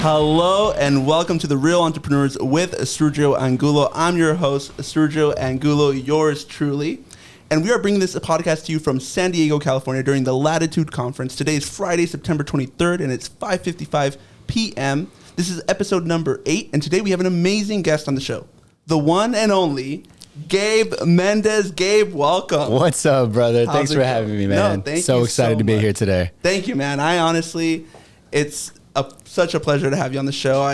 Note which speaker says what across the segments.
Speaker 1: Hello and welcome to The Real Entrepreneurs with Sergio Angulo. I'm your host, Sergio Angulo, yours truly. And we are bringing this podcast to you from San Diego, California during the Latitude Conference. Today is Friday, September 23rd, and it's 5:55 p.m. This is episode number 8, and today we have an amazing guest on the show. The one and only Gabe Mendez. Gabe, welcome.
Speaker 2: What's up, brother? Thanks for having me, man.
Speaker 1: No, thank you
Speaker 2: so excited to be here today.
Speaker 1: Thank you, man. I honestly, it's such a pleasure to have you on the show.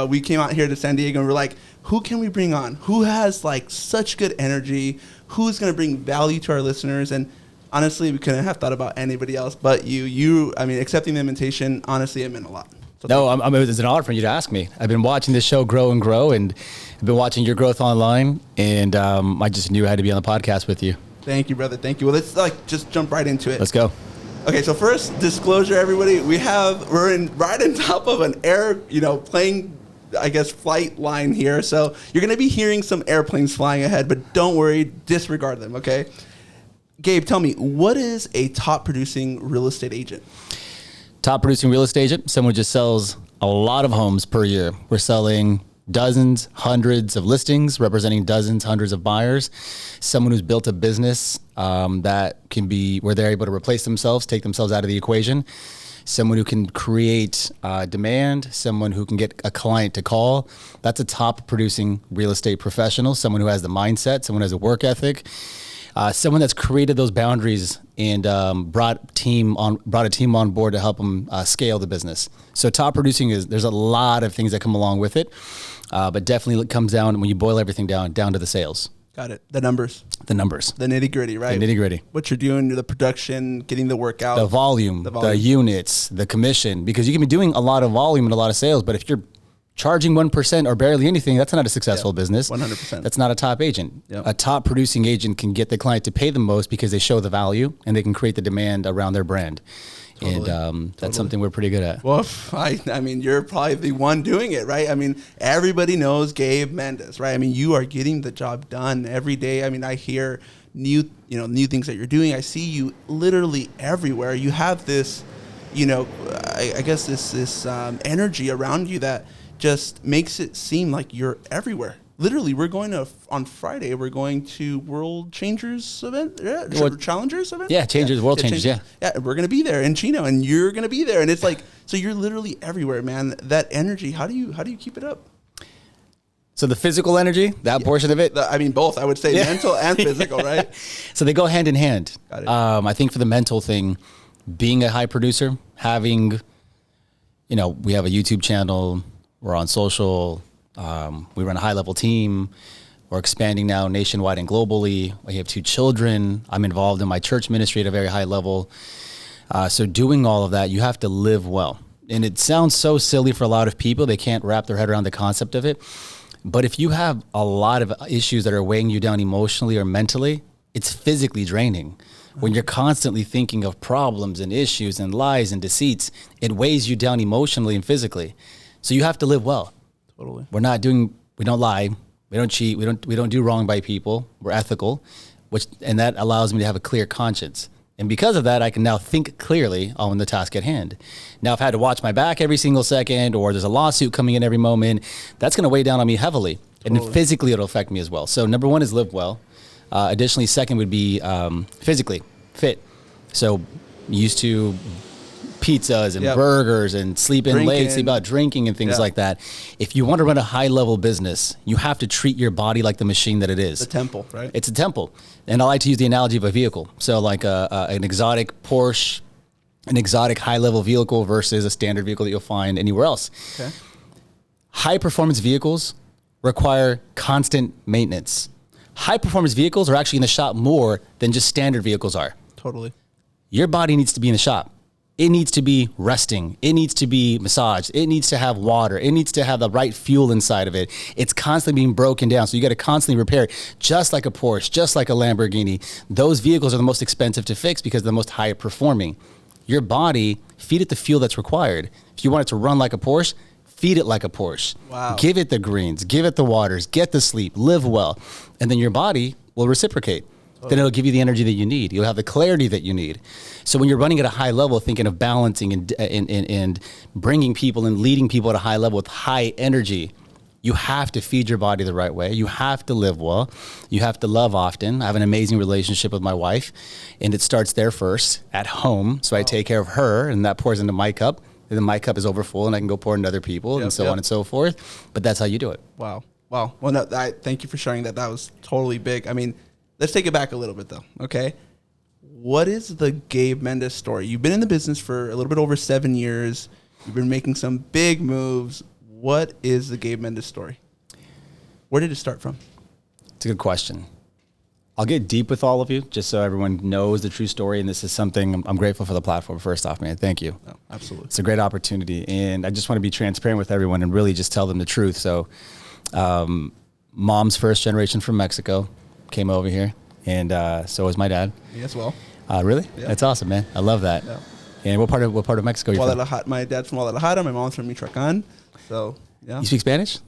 Speaker 1: We came out here to San Diego and we're like, who can we bring on? Who has like such good energy? Who's going to bring value to our listeners? And honestly, we couldn't have thought about anybody else but you. Accepting the invitation, honestly, it meant a lot. So
Speaker 2: it's an honor for you to ask me. I've been watching this show grow and grow, and I've been watching your growth online, and I just knew I had to be on the podcast with you.
Speaker 1: Thank you, brother. Thank you. Well, let's just jump right into it.
Speaker 2: Let's go.
Speaker 1: Okay, so first disclosure, everybody, we're right on top of an plane, flight line here. So you're going to be hearing some airplanes flying ahead, but don't worry, disregard them, okay? Gabe, tell me, what is a top producing real estate agent?
Speaker 2: Top producing real estate agent, someone who just sells a lot of homes per year. We're selling dozens, hundreds of listings, representing dozens, hundreds of buyers. Someone who's built a business that can be where they're able to replace themselves, take themselves out of the equation. Someone who can create demand, someone who can get a client to call. That's a top producing real estate professional, someone who has the mindset, someone who has a work ethic. Someone that's created those boundaries and brought a team on board to help them scale the business. So top producing there's a lot of things that come along with it, but definitely it comes down, when you boil everything down to the sales.
Speaker 1: Got it. The numbers.
Speaker 2: The numbers.
Speaker 1: The nitty gritty, right?
Speaker 2: The nitty gritty.
Speaker 1: What you're doing, the production, getting the work out.
Speaker 2: The volume, the units, the commission, because you can be doing a lot of volume and a lot of sales, but if you're charging 1% or barely anything, that's not a successful business.
Speaker 1: 100%.
Speaker 2: That's not a top agent.
Speaker 1: Yep.
Speaker 2: A top producing agent can get the client to pay the most because they show the value and they can create the demand around their brand. Totally. And that's something we're pretty good at.
Speaker 1: Well, you're probably the one doing it, right? Everybody knows Gabe Mendez, right? You are getting the job done every day. I hear new things that you're doing. I see you literally everywhere. You have this, this energy around you that just makes it seem like you're everywhere. Literally, on Friday, we're going to World Changers event, Challengers event?
Speaker 2: Yeah, World Changers, yeah.
Speaker 1: Yeah, we're going to be there in Chino, and you're going to be there. And it's like, so you're literally everywhere, man. That energy, how do you keep it up?
Speaker 2: So the physical energy, that portion of it?
Speaker 1: Both, I would say, mental and physical, right?
Speaker 2: So they go hand in hand.
Speaker 1: Got it.
Speaker 2: I think for the mental thing, being a high producer, having, we have a YouTube channel, we're on social, we run a high-level team. We're expanding now nationwide and globally. We have 2 children. I'm involved in my church ministry at a very high level. So doing all of that, you have to live well. And it sounds so silly for a lot of people. They can't wrap their head around the concept of it. But if you have a lot of issues that are weighing you down emotionally or mentally, it's physically draining. When you're constantly thinking of problems and issues and lies and deceits, it weighs you down emotionally and physically. So you have to live well.
Speaker 1: Totally.
Speaker 2: We don't lie, we don't cheat, we don't do wrong by people. We're ethical, and that allows me to have a clear conscience. And because of that, I can now think clearly on the task at hand. Now, if I had to watch my back every single second, or there's a lawsuit coming in every moment, that's going to weigh down on me heavily. Totally. And physically, it'll affect me as well. So number 1 is live well. Additionally, second would be physically fit. So used to pizzas and burgers and sleep in late, sleep out, drinking and things like that. If you want to run a high-level business, you have to treat your body like the machine that it is.
Speaker 1: The temple, right?
Speaker 2: It's a temple. And I like to use the analogy of a vehicle. So like an exotic Porsche, an exotic high-level vehicle versus a standard vehicle that you'll find anywhere else.
Speaker 1: Okay.
Speaker 2: High-performance vehicles require constant maintenance. High-performance vehicles are actually in the shop more than just standard vehicles are.
Speaker 1: Totally.
Speaker 2: Your body needs to be in the shop. It needs to be resting. It needs to be massaged. It needs to have water. It needs to have the right fuel inside of it. It's constantly being broken down. So you got to constantly repair it, just like a Porsche, just like a Lamborghini. Those vehicles are the most expensive to fix because they're the most high performing. Your body, feed it the fuel that's required. If you want it to run like a Porsche, feed it like a Porsche.
Speaker 1: Wow.
Speaker 2: Give it the greens, give it the waters, get the sleep, live well. And then your body will reciprocate. then it'll give you the energy that you need. You'll have the clarity that you need. So when you're running at a high level, thinking of balancing and bringing people and leading people at a high level with high energy, you have to feed your body the right way. You have to live well. You have to love often. I have an amazing relationship with my wife, and it starts there first at home. So I take care of her, and that pours into my cup. And then my cup is overfull, and I can go pour into other people, and so on and so forth. But that's how you do it.
Speaker 1: Wow. Well, no, thank you for sharing that. That was totally big. I mean, let's take it back a little bit, though, okay? What is the Gabe Mendez story? You've been in the business for a little bit over 7 years. You've been making some big moves. What is the Gabe Mendez story? Where did it start from?
Speaker 2: It's a good question. I'll get deep with all of you just so everyone knows the true story. And this is something I'm grateful for the platform. First off, man, thank you.
Speaker 1: Oh, absolutely.
Speaker 2: It's a great opportunity. And I just want to be transparent with everyone and really just tell them the truth. So mom's first generation from Mexico came over here. And so was my dad.
Speaker 1: Me as well.
Speaker 2: Really?
Speaker 1: Yeah.
Speaker 2: That's awesome, man. I love that.
Speaker 1: Yeah.
Speaker 2: And what part of Mexico are you from?
Speaker 1: My dad's from Guadalajara. My mom's from Michoacan. So, yeah.
Speaker 2: You speak Spanish?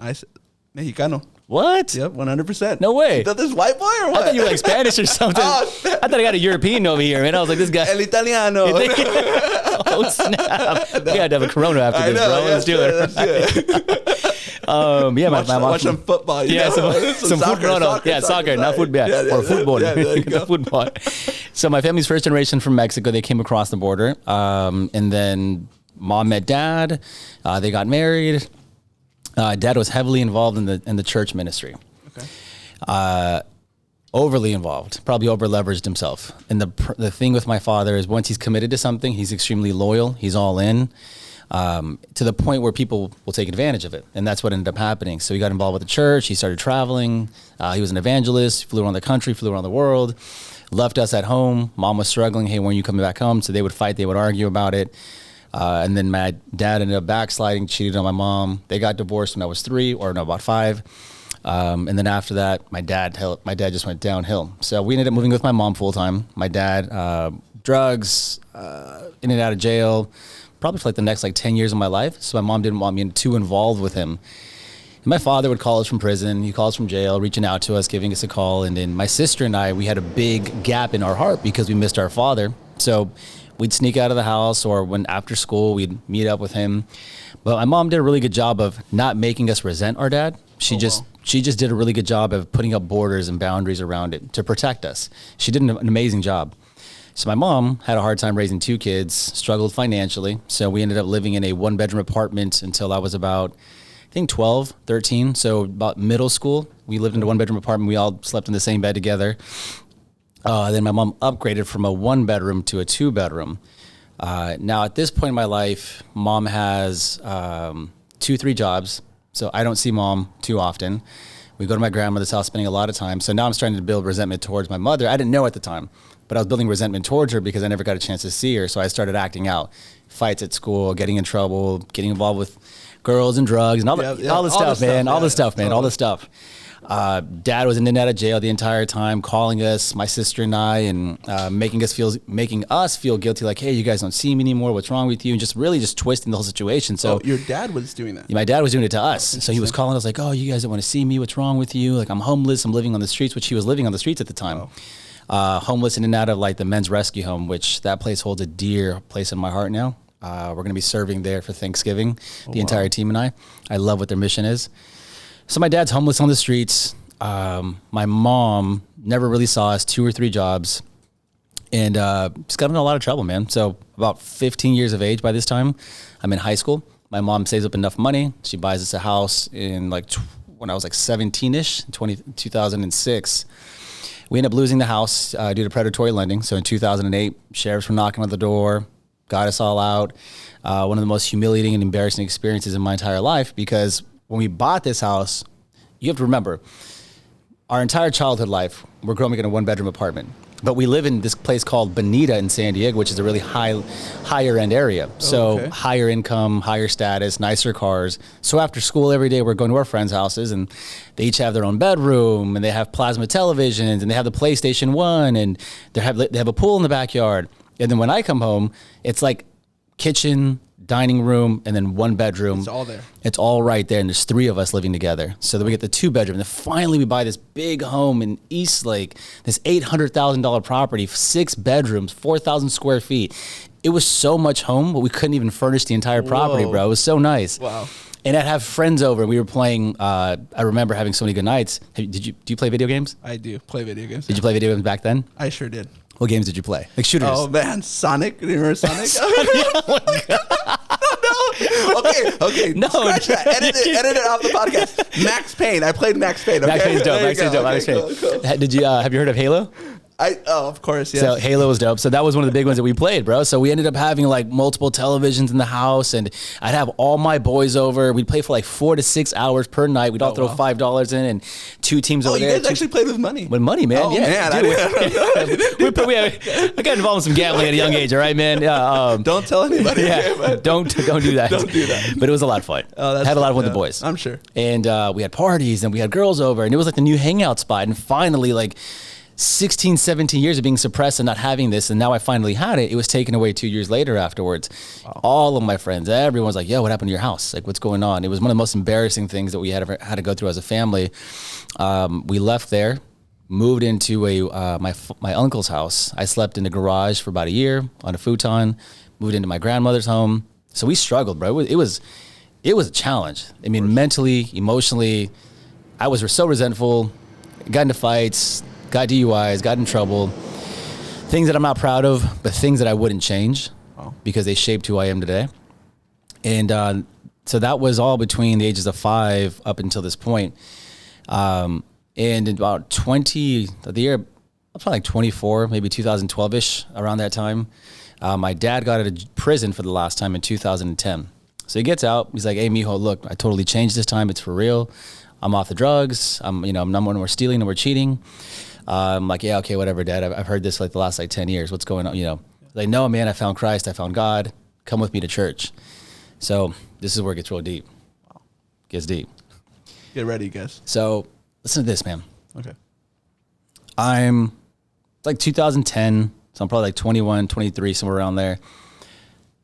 Speaker 1: Mexicano.
Speaker 2: What?
Speaker 1: Yep, 100%.
Speaker 2: No way.
Speaker 1: You thought this white boy or what?
Speaker 2: I thought you were like Spanish or something. I thought I got a European over here, man. I was like, this guy.
Speaker 1: El Italiano.
Speaker 2: Oh, snap. We had to have a Corona after this, bro. Let's do it. Yeah,
Speaker 1: watch some football.
Speaker 2: Yeah, some
Speaker 1: soccer,
Speaker 2: football. Soccer, not football. Or football.
Speaker 1: Yeah, there you go.
Speaker 2: Football. So my family's first generation from Mexico. They came across the border. And then mom met dad. They got married. Dad was heavily involved in the church ministry. Okay. Overly involved, probably over leveraged himself. And the thing with my father is once he's committed to something, he's extremely loyal. He's all in, to the point where people will take advantage of it. And that's what ended up happening. So he got involved with the church. He started traveling. He was an evangelist, flew around the country, flew around the world, left us at home. Mom was struggling. Hey, when are you coming back home? So they would fight. They would argue about it. And then my dad ended up backsliding, cheated on my mom. They got divorced when I was about 5. And then after that, my dad just went downhill. So we ended up moving with my mom full time. My dad, drugs, in and out of jail, probably for like the next 10 years of my life. So my mom didn't want me too involved with him. And my father would call us from prison. He calls from jail, reaching out to us, giving us a call. And then my sister and I, we had a big gap in our heart because we missed our father. So we'd sneak out of the house, or when after school, we'd meet up with him. But my mom did a really good job of not making us resent our dad. She just did a really good job of putting up borders and boundaries around it to protect us. She did an amazing job. So my mom had a hard time raising 2 kids, struggled financially. So we ended up living in a 1-bedroom apartment until I was about, I think 12, 13. So about middle school, we lived in a 1-bedroom apartment. We all slept in the same bed together. Then my mom upgraded from a 1-bedroom to a 2-bedroom. Now at this point in my life, mom has 2-3 jobs. So I don't see mom too often. We go to my grandmother's house, spending a lot of time. So now I'm starting to build resentment towards my mother. I didn't know at the time, but I was building resentment towards her because I never got a chance to see her. So I started acting out, fights at school, getting in trouble, getting involved with girls and drugs and all the stuff, man. Dad was in and out of jail the entire time, calling us, my sister and I, and making us feel guilty. Like, hey, you guys don't see me anymore. What's wrong with you? And just twisting the whole situation. So
Speaker 1: your dad was doing that.
Speaker 2: My dad was doing it to us. So he was calling us like, oh, you guys don't want to see me. What's wrong with you? Like, I'm homeless. I'm living on the streets, which he was living on the streets at the time. Homeless in and out of the men's rescue home, which that place holds a dear place in my heart now. We're going to be serving there for Thanksgiving, the entire team and I. I love what their mission is. So my dad's homeless on the streets. My mom never really saw us, 2 or 3 jobs, and just got in a lot of trouble, man. So about 15 years of age by this time, I'm in high school. My mom saves up enough money. She buys us a house in when I was 17-ish, 2006. We ended up losing the house due to predatory lending. So in 2008, sheriffs were knocking on the door, got us all out. One of the most humiliating and embarrassing experiences in my entire life, because when we bought this house, you have to remember, our entire childhood life, we're growing up in a 1-bedroom apartment. But we live in this place called Bonita in San Diego, which is a really higher end area. So higher income, higher status, nicer cars. So after school every day, we're going to our friends' houses, and they each have their own bedroom, and they have plasma televisions, and they have the PlayStation 1, and they have a pool in the backyard. And then when I come home, it's like kitchen, dining room, and then one bedroom.
Speaker 1: It's all there.
Speaker 2: It's all right there, and there's 3 of us living together. So then we get the 2-bedroom. Then finally we buy this big home in Eastlake, this $800,000 property, 6 bedrooms, 4,000 square feet. It was so much home, but we couldn't even furnish the entire property, bro. It was so nice.
Speaker 1: Wow.
Speaker 2: And I'd have friends over. We were playing. I remember having so many good nights. Do you play video games?
Speaker 1: I do play video games.
Speaker 2: Did you play video games back then?
Speaker 1: I sure did.
Speaker 2: What games did you play? Like shooters?
Speaker 1: Oh man, Sonic. Do you remember Sonic? Okay.
Speaker 2: No.
Speaker 1: Scratch that. Edit it off the podcast. Max Payne. I played Max Payne. Okay?
Speaker 2: Max Payne's dope. Max Payne's dope.
Speaker 1: Okay,
Speaker 2: Max Payne.
Speaker 1: cool.
Speaker 2: Did you have you heard of Halo?
Speaker 1: Of course, yes.
Speaker 2: So Halo was dope. So that was one of the big ones that we played, bro. So we ended up having like multiple televisions in the house, and I'd have all my boys over. We'd play for like 4 to 6 hours per night. We'd all throw $5 in, and 2 teams over there.
Speaker 1: You guys actually played with money?
Speaker 2: With money, man.
Speaker 1: Oh,
Speaker 2: yeah.
Speaker 1: man.
Speaker 2: Dude, I got involved in some gambling at a young age, all right, man?
Speaker 1: Don't tell anybody.
Speaker 2: Yeah, don't do that.
Speaker 1: Don't do that.
Speaker 2: But it was a lot of fun. Had a lot of fun with the boys.
Speaker 1: I'm sure.
Speaker 2: And we had parties, and we had girls over, and it was like the new hangout spot. And finally, like 16, 17 years of being suppressed and not having this, and now I finally had it. It was taken away 2 years later afterwards. Wow. All of my friends, everyone's like, yo, what happened to your house? Like, what's going on? It was one of the most embarrassing things that we had ever had to go through as a family. We left there, moved into my uncle's house. I slept in the garage for about a year on a futon, moved into my grandmother's home. So we struggled, bro. It was a challenge. I mean, mentally, emotionally, I was so resentful, got into fights, got DUIs, got in trouble, things that I'm not proud of, but things that I wouldn't change because they shaped who I am today. And so that was all between the ages of 5 up until this point. And in about the year, probably like 24, maybe 2012-ish, around that time, my dad got out of prison for the last time in 2010. So he gets out. He's like, hey, mijo, look, I totally changed this time. It's for real. I'm off the drugs. I'm no more stealing, no more cheating. I'm like, yeah, okay, whatever, Dad. I've heard this like the last 10 years. What's going on? Like, no, man, I found Christ. I found God. Come with me to church. So this is where it gets real deep. Wow. Gets deep.
Speaker 1: Get ready, guys.
Speaker 2: So listen to this, man.
Speaker 1: Okay.
Speaker 2: It's like 2010. So I'm probably like 21, 23, somewhere around there.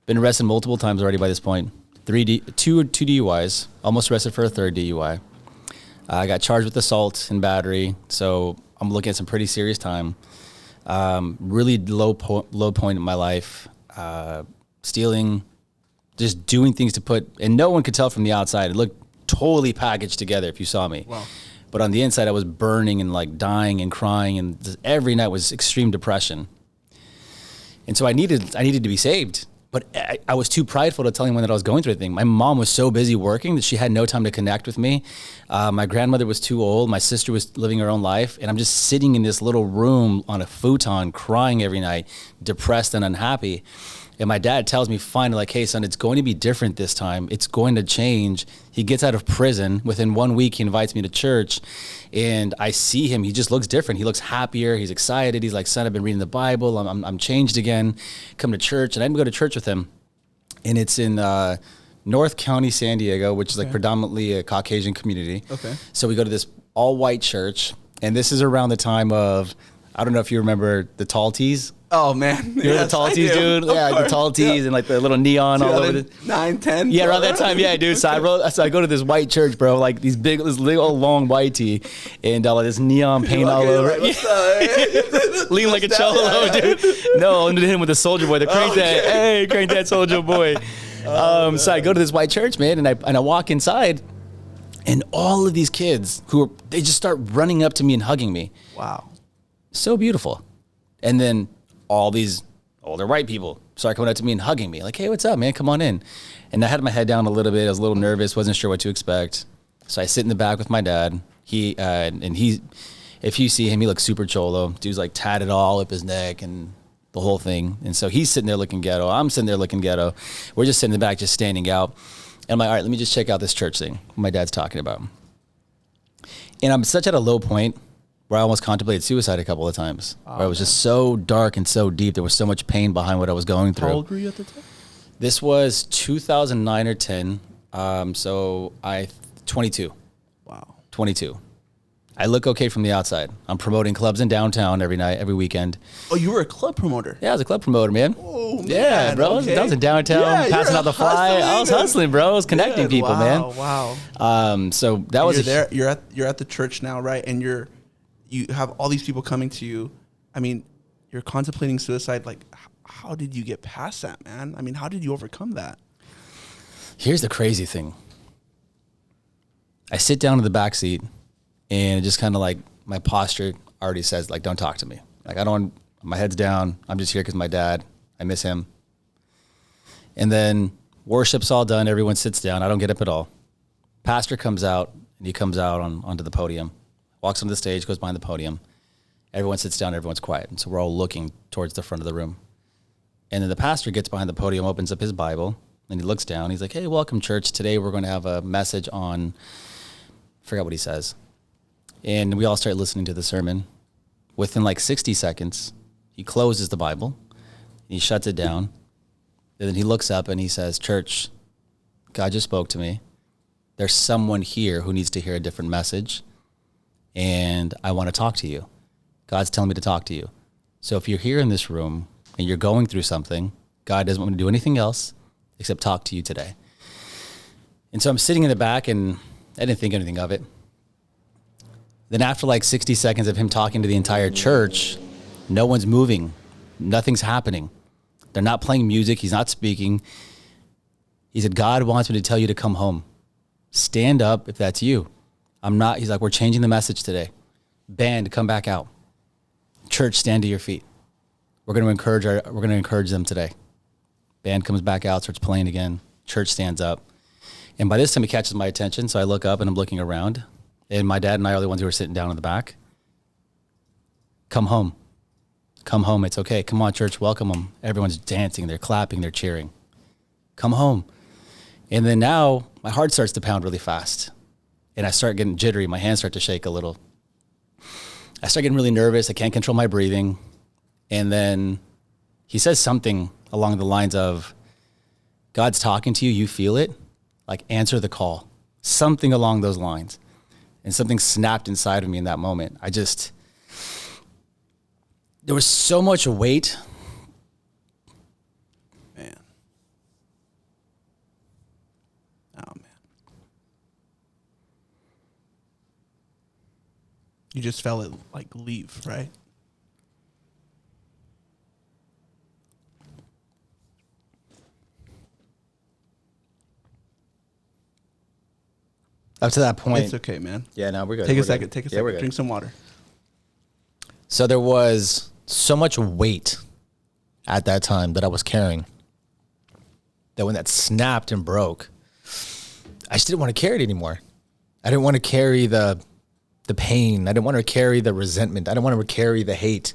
Speaker 2: Been arrested multiple times already by this point. Two DUIs. Almost arrested for a 3rd DUI. I got charged with assault and battery. So I'm looking at some pretty serious time. Really low point in my life. Stealing, just doing things and no one could tell from the outside. It looked totally packaged together if you saw me. Wow. But on the inside, I was burning and like dying and crying, and just every night was extreme depression. And so I needed to be saved. But I was too prideful to tell anyone that I was going through anything. My mom was so busy working that she had no time to connect with me. My grandmother was too old. My sister was living her own life. And I'm just sitting in this little room on a futon crying every night, depressed and unhappy. And my dad tells me finally, like, hey, son, it's going to be different this time. It's going to change. He gets out of prison. Within 1 week, he invites me to church. And I see him. He just looks different. He looks happier. He's excited. He's like, son, I've been reading the Bible. I'm changed again. Come to church. And I didn't go to church with him. And it's in North County, San Diego, which is like predominantly a Caucasian community. Okay. So we go to this all-white church. And this is around the time of, I don't know if you remember the tall tees.
Speaker 1: Oh, man.
Speaker 2: You know the tall tees, dude? Yeah, the tall tees and like the little neon all over it.
Speaker 1: 9, 10?
Speaker 2: Yeah, around that time. Yeah, dude. So I go to this white church, bro, like this big old long white tee and this neon paint all over it. Lean like a cholo, dude. No, under him with the soldier boy, the crank that. Hey, crank that soldier boy. So I go to this white church, man, and I walk inside. And all of these kids they just start running up to me and hugging me.
Speaker 1: Wow.
Speaker 2: So beautiful. And then all these older white people start coming up to me and hugging me like, hey, what's up, man? Come on in. And I had my head down a little bit. I was a little nervous, wasn't sure what to expect. So I sit in the back with my dad. If you see him, he looks super cholo. Dude's like tatted all up his neck and the whole thing. And so he's sitting there looking ghetto. I'm sitting there looking ghetto. We're just sitting in the back, just standing out. And I'm like, all right, let me just check out this church thing my dad's talking about. And I'm such at a low point where I almost contemplated suicide a couple of times. Where it was just so dark and so deep. There was so much pain behind what I was going through.
Speaker 1: How old were you at the time?
Speaker 2: This was 2009 or 10. So 22.
Speaker 1: Wow.
Speaker 2: 22. I look okay from the outside. I'm promoting clubs in downtown every night, every weekend.
Speaker 1: Oh, you were a club promoter?
Speaker 2: Yeah, I was a club promoter, man.
Speaker 1: Oh, man.
Speaker 2: Yeah, bro.
Speaker 1: Okay.
Speaker 2: I was in downtown, passing out the fly. I was hustling, bro. I was connecting people, man.
Speaker 1: Wow.
Speaker 2: So that was
Speaker 1: there. You're at the church now, right? And you have all these people coming to you. I mean, you're contemplating suicide. Like, how did you get past that, man? I mean, how did you overcome that?
Speaker 2: Here's the crazy thing. I sit down in the back seat, and just kind of like my posture already says, like, don't talk to me. Like, my head's down. I'm just here because my dad, I miss him. And then worship's all done. Everyone sits down. I don't get up at all. Pastor comes out, and he comes out onto the podium, walks on the stage, goes behind the podium. Everyone sits down. Everyone's quiet. And so we're all looking towards the front of the room. And then the pastor gets behind the podium, opens up his Bible, and he looks down. He's like, hey, welcome, church. Today we're going to have a message on, I forgot what he says. And we all start listening to the sermon. Within like 60 seconds, he closes the Bible, he shuts it down, and then he looks up and he says, church, God just spoke to me. There's someone here who needs to hear a different message, and I want to talk to you. God's telling me to talk to you. So if you're here in this room and you're going through something, God doesn't want to do anything else except talk to you today. And so I'm sitting in the back, and I didn't think anything of it. Then after like 60 seconds of him talking to the entire church, no one's moving. Nothing's happening. They're not playing music. He's not speaking. He said, God wants me to tell you to come home. Stand up if that's you. I'm not. He's like, we're changing the message today. Band, come back out. Church, stand to your feet. We're going to encourage them today. Band comes back out, starts playing again. Church stands up. And by this time, it catches my attention. So I look up and I'm looking around. And my dad and I are the ones who are sitting down in the back. Come home. Come home. It's okay. Come on, church. Welcome them. Everyone's dancing. They're clapping. They're cheering. Come home. And then now my heart starts to pound really fast. And I start getting jittery. My hands start to shake a little. I start getting really nervous. I can't control my breathing. And then he says something along the lines of, God's talking to you. You feel it. Like, answer the call. Something along those lines. And something snapped inside of me in that moment. There was so much weight.
Speaker 1: Man. Oh, man. You just felt it, like, leave, right?
Speaker 2: Up to that point.
Speaker 1: It's okay, man.
Speaker 2: Yeah, no, we're good.
Speaker 1: Take a
Speaker 2: We're
Speaker 1: second.
Speaker 2: good.
Speaker 1: Take a
Speaker 2: Yeah, we're
Speaker 1: second.
Speaker 2: good.
Speaker 1: Drink some water.
Speaker 2: So there was so much weight at that time that I was carrying that when that snapped and broke, I just didn't want to carry it anymore. I didn't want to carry the pain. I didn't want to carry the resentment. I didn't want to carry the hate.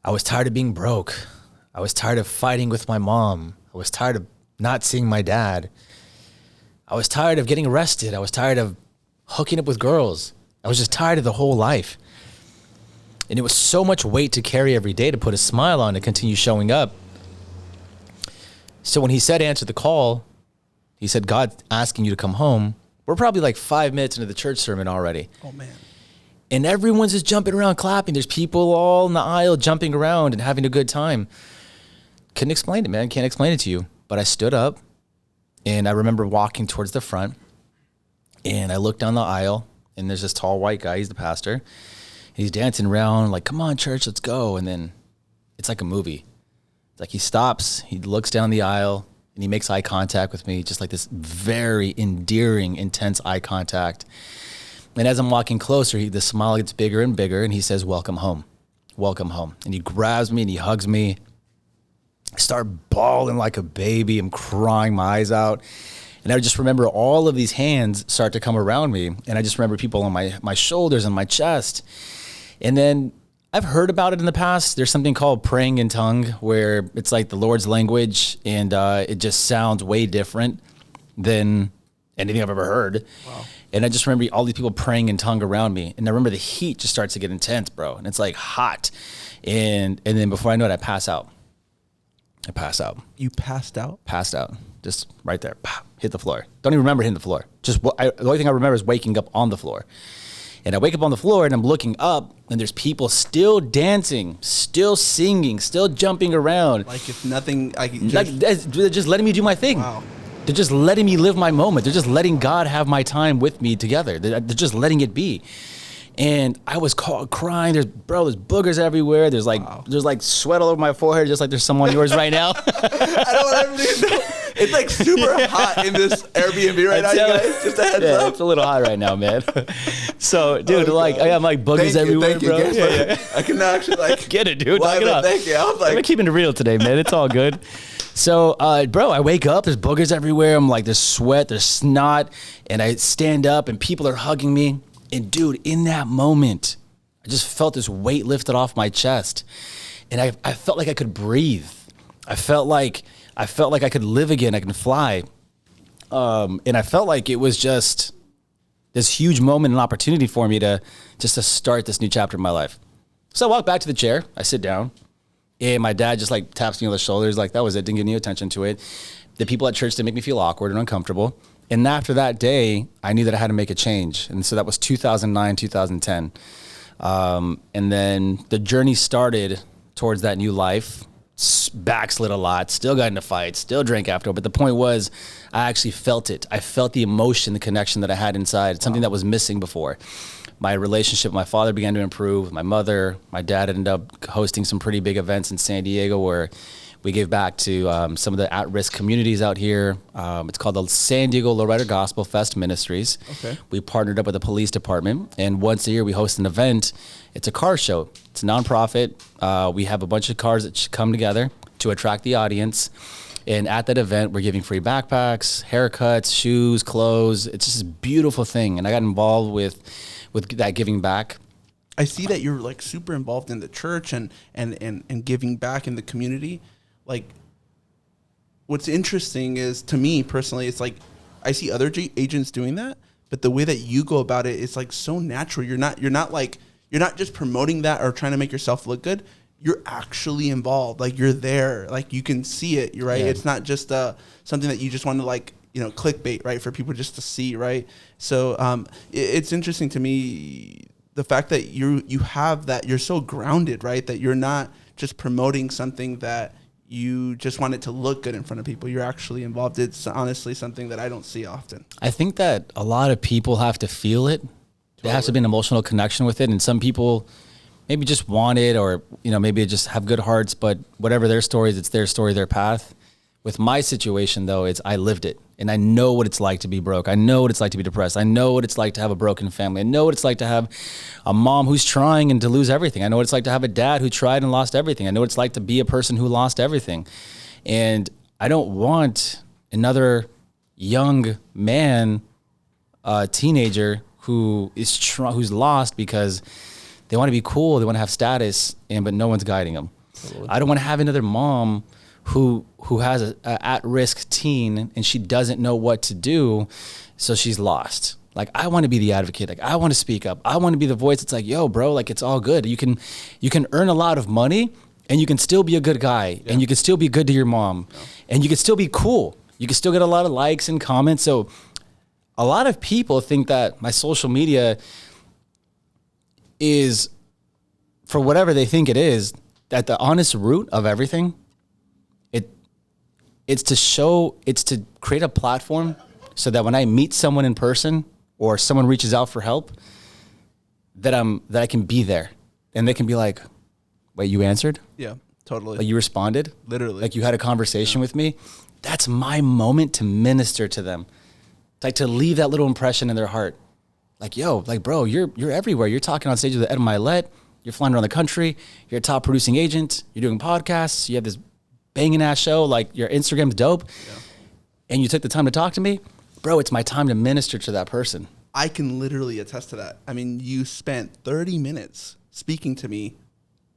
Speaker 2: I was tired of being broke. I was tired of fighting with my mom. I was tired of not seeing my dad. I was tired of getting arrested. I was tired of hooking up with girls. I was just tired of the whole life. And it was so much weight to carry every day to put a smile on, to continue showing up. So when he said, answer the call, he said, God's asking you to come home. We're probably like 5 minutes into the church sermon already.
Speaker 1: Oh, man.
Speaker 2: And everyone's just jumping around, clapping. There's people all in the aisle jumping around and having a good time. Couldn't explain it, man. Can't explain it to you. But I stood up, and I remember walking towards the front, and I looked down the aisle, and there's this tall white guy. He's the pastor. He's dancing around like, come on, church, let's go. And then it's like a movie. It's like he stops, he looks down the aisle, and he makes eye contact with me, just like this very endearing, intense eye contact. And as I'm walking closer, the smile gets bigger and bigger, and he says, welcome home. Welcome home. And he grabs me and he hugs me. I start bawling like a baby. I'm crying my eyes out. And I just remember all of these hands start to come around me. And I just remember people on my shoulders and my chest. And then I've heard about it in the past. There's something called praying in tongue, where it's like the Lord's language, and it just sounds way different than anything I've ever heard. Wow. And I just remember all these people praying in tongue around me. And I remember the heat just starts to get intense, bro. And it's like hot. And then before I know it, I pass out. I pass out.
Speaker 1: You passed out?
Speaker 2: Passed out. Just right there. Pow, hit the floor. Don't even remember hitting the floor. The only thing I remember is waking up on the floor. And I wake up on the floor and I'm looking up and there's people still dancing, still singing, still jumping around.
Speaker 1: Like if nothing,
Speaker 2: They're just letting me do my thing.
Speaker 1: Wow.
Speaker 2: They're just letting me live my moment. They're just letting God have my time with me together. They're just letting it be. And I was crying. There's boogers everywhere. There's like sweat all over my forehead, just like there's some on yours right now.
Speaker 1: I don't want everybody to know. It's like super hot in this Airbnb right now, you guys. Just a heads up.
Speaker 2: It's a little hot right now, man. So, dude, I have like boogers everywhere, bro.
Speaker 1: Yeah. I can actually
Speaker 2: get it, dude. Knock it up.
Speaker 1: Thank you. I was like,
Speaker 2: I'm keeping it real today, man. It's all good. So, bro, I wake up, there's boogers everywhere. I'm like, there's sweat, there's snot, and I stand up and people are hugging me. And dude, in that moment, I just felt this weight lifted off my chest. And I felt like I could breathe. I felt like I could live again. I can fly. And I felt like it was just this huge moment and opportunity for me to start this new chapter in my life. So I walk back to the chair. I sit down. And my dad just like taps me on the shoulders. Like, that was it. Didn't give any attention to it. The people at church didn't make me feel awkward and uncomfortable. And after that day, I knew that I had to make a change. And so that was 2009, 2010. And then the journey started towards that new life. Backslid a lot, still got into fights, still drank after. But the point was, I actually felt it. I felt the emotion, the connection that I had inside. It's something that was missing before. My relationship with my father began to improve. My mother, my dad ended up hosting some pretty big events in San Diego where we gave back to some of the at-risk communities out here. It's called the San Diego Lowrider Gospel Fest Ministries.
Speaker 1: Okay.
Speaker 2: We partnered up with the police department, and once a year we host an event. It's a car show. It's a nonprofit. We have a bunch of cars that come together to attract the audience. And at that event, we're giving free backpacks, haircuts, shoes, clothes. It's just a beautiful thing. And I got involved with that giving back.
Speaker 1: I see that you're like super involved in the church and giving back in the community. Like, what's interesting is, to me personally, it's like I see other agents doing that, but the way that you go about it is like so natural. You're not just promoting that or trying to make yourself look good. You're actually involved. Like, you're there. Like, you can see it. You're right. Yeah. It's not just something that you just want to clickbait, right, for people just to see, right? So it's interesting to me the fact that you have that. You're so grounded, right, that you're not just promoting something that you just want it to look good in front of people. You're actually involved. It's honestly something that I don't see often.
Speaker 2: I think that a lot of people have to feel it. Totally. There has to be an emotional connection with it. And some people maybe just want it, or, maybe just have good hearts, but whatever their story is, it's their story, their path. With my situation, though, I lived it. And I know what it's like to be broke. I know what it's like to be depressed. I know what it's like to have a broken family. I know what it's like to have a mom who's trying and to lose everything. I know what it's like to have a dad who tried and lost everything. I know what it's like to be a person who lost everything. And I don't want another young man, teenager who's lost because they want to be cool, they want to have status, but no one's guiding them. Totally. I don't want to have another mom who has a at-risk teen and she doesn't know what to do, so she's lost. Like, I want to be the advocate. Like, I want to speak up. I want to be the voice. It's like, yo, bro, like, it's all good. You can earn a lot of money and you can still be a good guy, and you can still be good to your mom, and you can still be cool. You can still get a lot of likes and comments. So a lot of people think that my social media is, for whatever they think it is, at the honest root of everything, it's to create a platform so that when I meet someone in person or someone reaches out for help, that I can be there, and they can be like, wait, you answered?
Speaker 1: Yeah, totally.
Speaker 2: Like, you responded?
Speaker 1: Literally.
Speaker 2: Like, you had a conversation with me? That's my moment to minister to them. Like, to leave that little impression in their heart. Like, yo, like, bro, you're everywhere. You're talking on stage with Ed Milet. You're flying around the country. You're a top producing agent. You're doing podcasts. You have this banging ass show. Like, your Instagram's dope. Yeah. And you took the time to talk to me. Bro, it's my time to minister to that person.
Speaker 1: I can literally attest to that. I mean, you spent 30 minutes speaking to me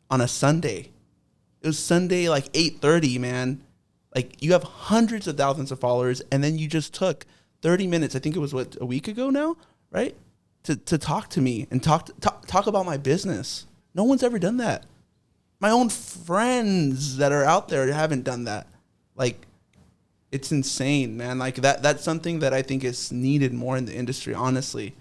Speaker 1: on a Sunday. It was Sunday, like 8:30, man. Like, you have hundreds of thousands of followers, and then you just took 30 minutes. I think it was, a week ago now, right? To talk to me and talk about my business. No one's ever done that. My own friends that are out there haven't done that. Like, it's insane, man. Like, that's something that I think is needed more in the industry, honestly.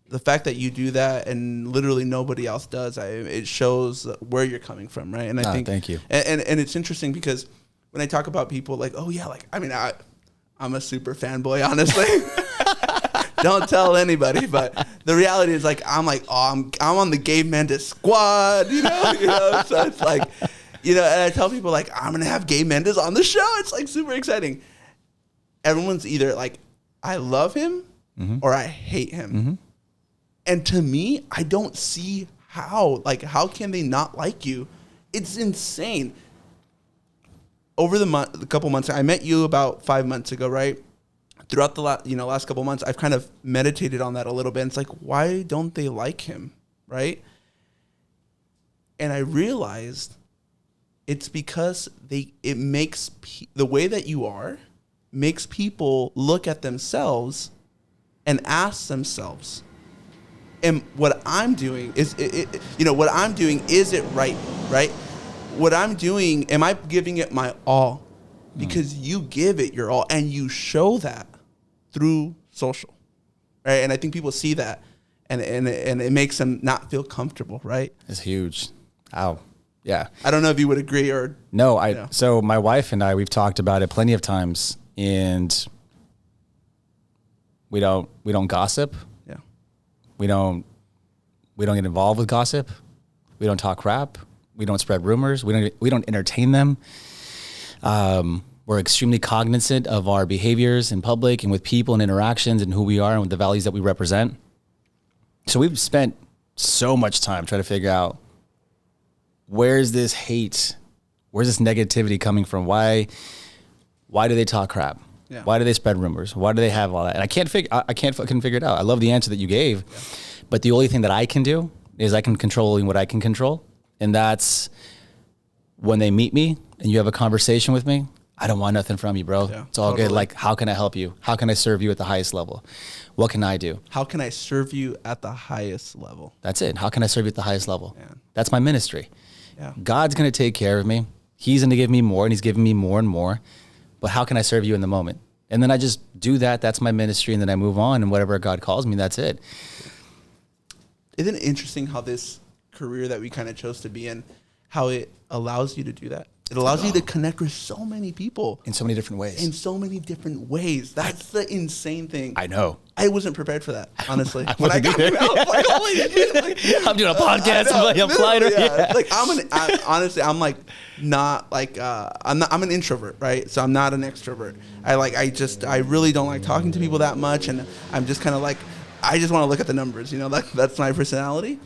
Speaker 1: the fact that you do that and literally nobody else does, it shows where you're coming from, right? And I think,
Speaker 2: thank you.
Speaker 1: And it's interesting because when I talk about people like, oh yeah, like, I mean, I'm a super fanboy, honestly. Don't tell anybody, but the reality is like, I'm on the Gabe Mendez squad, you know, so it's like, you know, and I tell people like, I'm going to have Gabe Mendez on the show. It's like super exciting. Everyone's either like, I love him or I hate him. And to me, I don't see how can they not like you? It's insane. Over the couple months, I met you about 5 months ago, right? Throughout the last couple months, I've kind of meditated on that a little bit. And it's like, why don't they like him, right? And I realized it's because the way that you are makes people look at themselves and ask themselves, and what I'm doing is it right? What I'm doing, am I giving it my all? Because you give it your all, and you show that through social, right? And I think people see that, and it makes them not feel comfortable, right?
Speaker 2: It's huge. Ow. Yeah.
Speaker 1: I don't know if you would agree or
Speaker 2: no. So my wife and I, we've talked about it plenty of times, and we don't gossip.
Speaker 1: Yeah.
Speaker 2: We don't get involved with gossip. We don't talk crap. We don't spread rumors. We don't entertain them. We're extremely cognizant of our behaviors in public and with people and interactions and who we are and with the values that we represent. So we've spent so much time trying to figure out, where's this hate? Where's this negativity coming from? Why do they talk crap?
Speaker 1: Yeah.
Speaker 2: Why do they spread rumors? Why do they have all that? And I can't fucking figure it out. I love the answer that you gave, but the only thing that I can do is I can control what I can control. And that's when they meet me and you have a conversation with me, I don't want nothing from you, bro.
Speaker 1: Yeah,
Speaker 2: it's all
Speaker 1: totally.
Speaker 2: good. Like, how can I help you? How can I serve you at the highest level? What can I do?
Speaker 1: How can I serve you at the highest level?
Speaker 2: That's it. How can I serve you at the highest level?
Speaker 1: Yeah.
Speaker 2: That's my ministry.
Speaker 1: Yeah.
Speaker 2: God's going to take care of me. He's going to give me more, and he's giving me more and more. But how can I serve you in the moment? And then I just do that. That's my ministry. And then I move on, and whatever God calls me, that's it.
Speaker 1: Isn't it interesting how this career that we kind of chose to be in, how it allows you to do that? It allows you to connect with so many people.
Speaker 2: In so many different ways.
Speaker 1: That's the insane thing.
Speaker 2: I know.
Speaker 1: I wasn't prepared for that, honestly.
Speaker 2: I
Speaker 1: When I
Speaker 2: wasn't
Speaker 1: got
Speaker 2: either.
Speaker 1: I was like, holy shit. Like,
Speaker 2: I'm doing a podcast. I'm flying.
Speaker 1: Yeah. Like honestly, I'm like not like I'm an introvert, right? So I'm not an extrovert. I really don't like talking to people that much, and I'm just kind of like, I just want to look at the numbers, you know. That's my personality,